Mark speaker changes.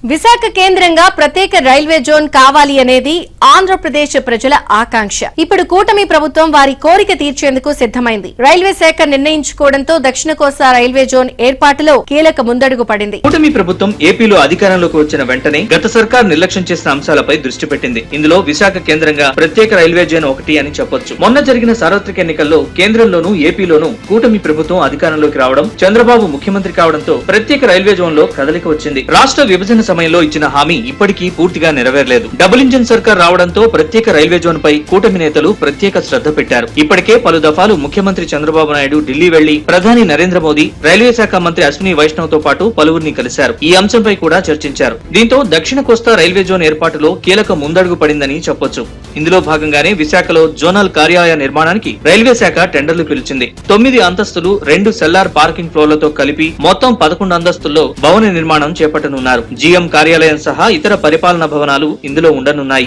Speaker 1: విశాఖ కేంద్రంగా ప్రత్యేక railway zone కావాలి అనేది ఆంధ్రప్రదేశ్ ప్రజల ఆకాంక్ష. ఇప్పుడు కూటమి ప్రభుత్వం వారి కోరిక తీర్చేందుకు సిద్దమైంది. రైల్వే శాఖ నిర్ణయించుకోవడంతో దక్షిణ కోస్తా రైల్వే జోన్ ఏర్పాటులో కీలక ముందడుగు పడింది.
Speaker 2: కూటమి ప్రభుత్వం ఏపీలో అధికారంలోకి వచ్చిన వెంటనే గత సర్కార్ నిర్లక్ష్యం చేసిన అంశాలపై దృష్టి పెట్టింది. ఇందులో విశాఖ కేంద్రంగా ప్రత్యేక రైల్వే జోన్ ఒకటి అని చెప్పొచ్చు. మొన్న జరిగిన సార్వత్రిక ఎన్నికల్లో కేంద్రంలోనూ ఏపీలోనూ కూటమి ప్రభుత్వం అధికారంలోకి రావడం, చంద్రబాబు ముఖ్యమంత్రి కావడంతో ప్రత్యేక రైల్వే జోన్ లో కదలిక వచ్చింది. రాష్ట్ర విభజన సమయంలో ఇచ్చిన హామీ ఇప్పటికీ పూర్తిగా నెరవేరలేదు. డబుల్ ఇంజిన్ సర్కార్ రావడంతో ప్రత్యేక రైల్వే జోన్ పై కూటమి నేతలు ప్రత్యేక శ్రద్ధ పెట్టారు. ఇప్పటికే పలు దఫాలు ముఖ్యమంత్రి చంద్రబాబు నాయుడు ఢిల్లీ వెళ్లి ప్రధాని నరేంద్ర మోదీ, రైల్వే శాఖ మంత్రి అశ్విని వైష్ణవ్ తో పాటు పలువురిని కలిశారు. ఈ అంశంపై కూడా చర్చించారు. దీంతో దక్షిణ కోస్తా రైల్వే జోన్ ఏర్పాటులో కీలక ముందడుగు పడిందని చెప్పొచ్చు. ఇందులో భాగంగానే విశాఖలో జోనల్ కార్యాలయ నిర్మాణానికి రైల్వే శాఖ టెండర్లు పిలిచింది. 9 అంతస్తులు 2 సెల్లార్ పార్కింగ్ ఫ్లోర్లతో కలిపి మొత్తం 11 అంతస్తుల్లో భవన నిర్మాణం చేపట్టనున్నారు. జీఎం కార్యాలయం సహా ఇతర పరిపాలనా భవనాలు ఇందులో ఉండనున్నాయి.